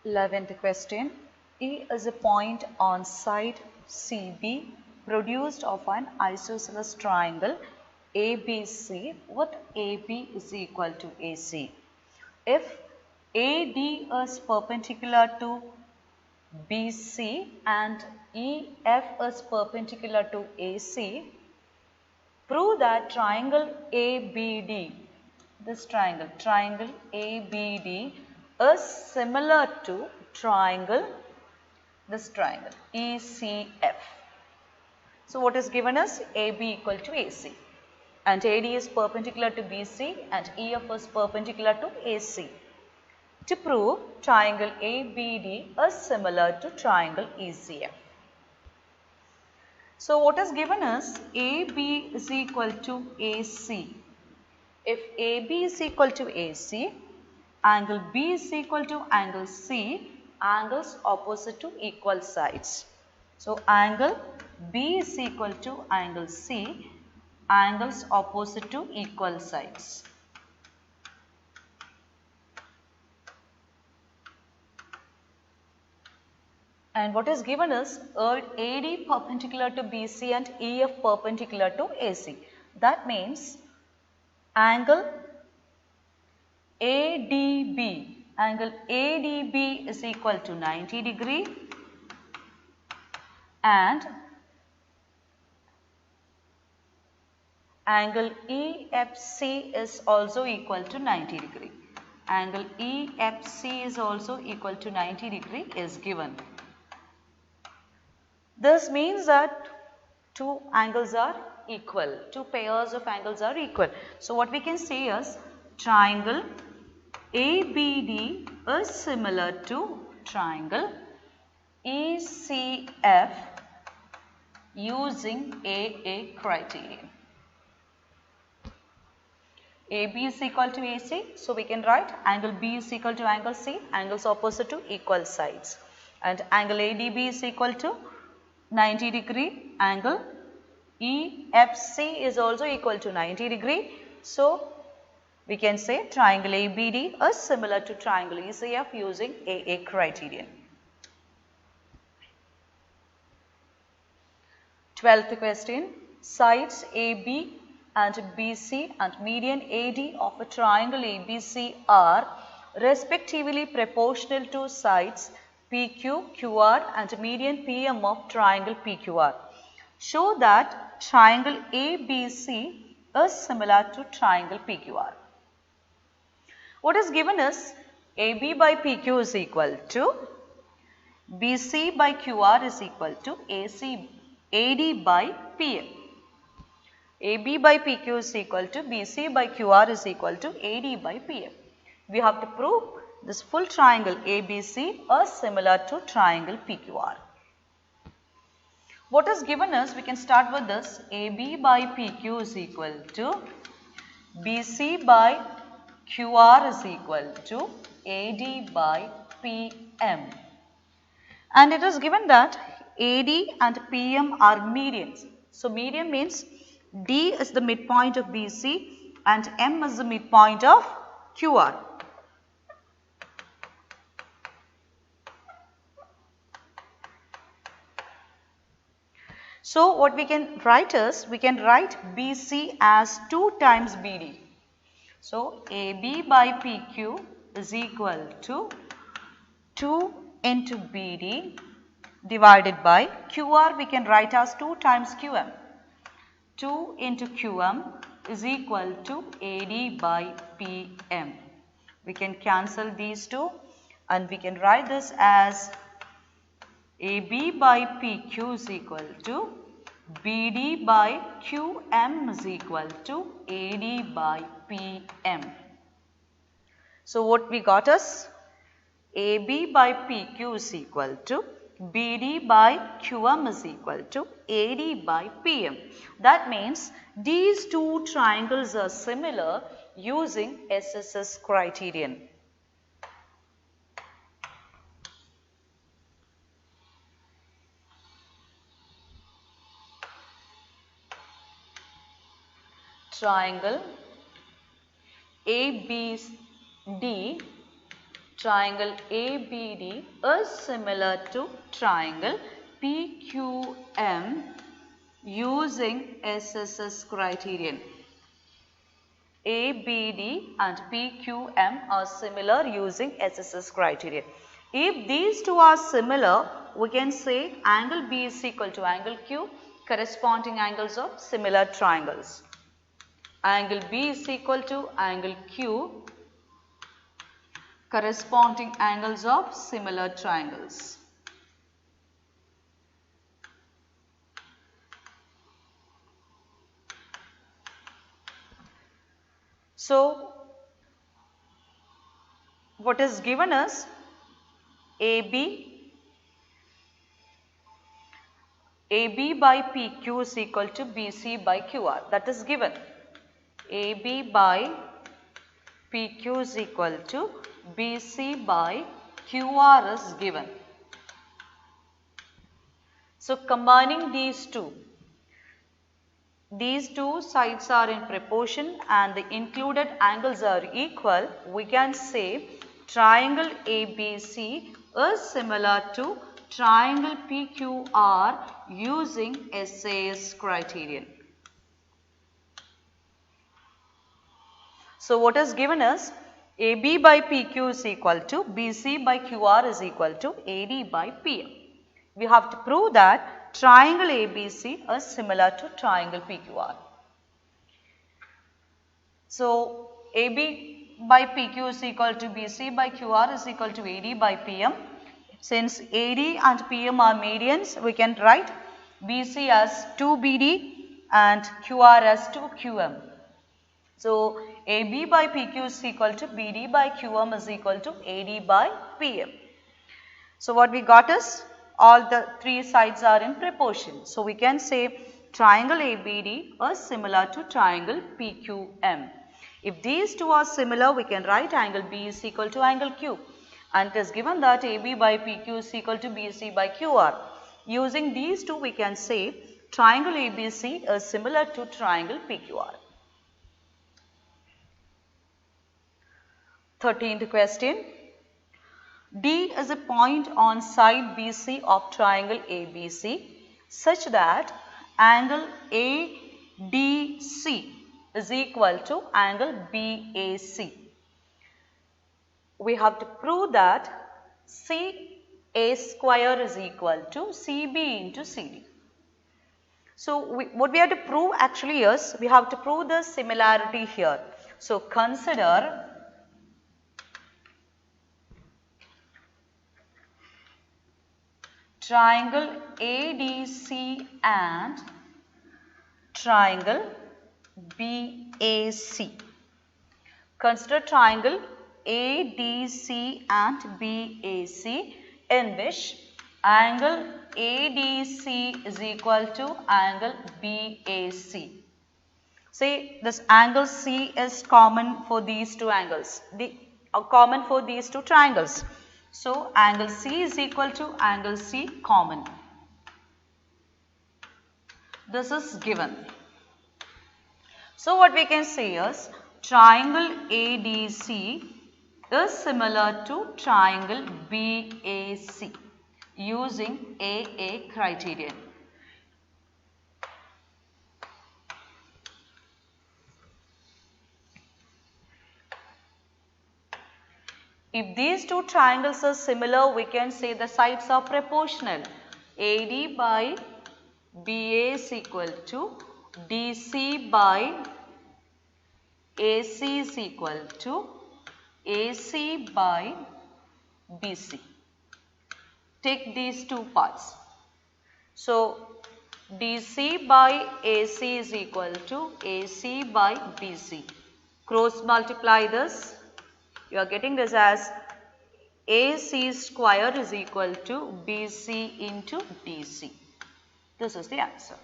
11th question. E is a point on side CB produced of an isosceles triangle ABC with AB is equal to AC. If AD is perpendicular to BC and EF is perpendicular to AC, prove that triangle ABD, this triangle ABD is similar to this triangle ECF. So what is given as AB equal to AC, and AD is perpendicular to BC and EF is perpendicular to AC. To prove triangle ABD is similar to triangle ECF. So what is given as AB is equal to AC. If AB is equal to AC, angle B is equal to angle C, angles opposite to equal sides. So angle B is equal to angle C, angles opposite to equal sides. And what is given is AD perpendicular to BC and EF perpendicular to AC. That means angle ADB is equal to 90 degree and angle EFC is also equal to 90 degree. Angle EFC is also equal to 90 degree is given. This means that two angles are equal, two pairs of angles are equal. So what we can say is triangle ABD is similar to triangle ECF using AA criterion. AB is equal to AC, so we can write angle B is equal to angle C, angles opposite to equal sides, and angle ADB is equal to 90 degree, angle EFC is also equal to 90 degree. So we can say triangle ABD is similar to triangle ECF using AA criterion. 12th question. Sides AB and BC and median AD of a triangle ABC are respectively proportional to sides PQ, QR and median PM of triangle PQR. Show that triangle ABC is similar to triangle PQR. What is given is AB by PQ is equal to BC by QR is equal to AD by PM. AB by PQ is equal to BC by QR is equal to AD by PM. We have to prove this full triangle ABC is similar to triangle PQR. What is given is, we can start with this, AB by PQ is equal to BC by QR is equal to AD by PM. And it is given that AD and PM are medians. So median means D is the midpoint of BC and M is the midpoint of QR. So what we can write is, we can write BC as 2 times BD. So AB by PQ is equal to 2 into BD divided by QR, we can write as 2 times QM. 2 into QM is equal to AD by PM. We can cancel these two and we can write this as AB by PQ is equal to BD by QM is equal to AD by PM. So what we got is AB by PQ is equal to BD by QM is equal to AD by PM. That means these two triangles are similar using SSS criterion. Triangle ABD triangle ABD is similar to triangle PQM using SSS criterion. ABD and PQM are similar using SSS criterion. If these two are similar, we can say angle B is equal to angle Q, corresponding angles of similar triangles. Angle B is equal to angle Q, corresponding angles of similar triangles. So, what is given is AB by PQ is equal to BC by QR. That is given. AB by PQ is equal to BC by QR is given. So, combining these two sides are in proportion and the included angles are equal, we can say triangle ABC is similar to triangle PQR using SAS criterion. So, what is given is AB by PQ is equal to BC by QR is equal to AD by PM. We have to prove that triangle ABC is similar to triangle PQR. So, AB by PQ is equal to BC by QR is equal to AD by PM. Since AD and PM are medians, we can write BC as 2BD and QR as 2QM. So, AB by PQ is equal to BD by QM is equal to AD by PM. So, what we got is all the three sides are in proportion. So, we can say triangle ABD is similar to triangle PQM. If these two are similar, we can write angle B is equal to angle Q. And it is given that AB by PQ is equal to BC by QR. Using these two, we can say triangle ABC is similar to triangle PQR. 13th question. D is a point on side BC of triangle ABC such that angle ADC is equal to angle BAC. We have to prove that CA square is equal to CB into CD. So, what we have to prove actually is we have to prove the similarity here. So, consider triangle ADC and triangle BAC. Consider triangle ADC and BAC in which angle ADC is equal to angle BAC. See, this angle C is common for these two angles, common for these two triangles. So, angle C is equal to angle C common. This is given. So, what we can say is triangle ADC is similar to triangle BAC using AA criterion. If these two triangles are similar, we can say the sides are proportional. AD by BA is equal to DC by AC is equal to AC by BC. Take these two parts. So, DC by AC is equal to AC by BC. Cross multiply this. You are getting this as AC square is equal to BC into DC. This is the answer.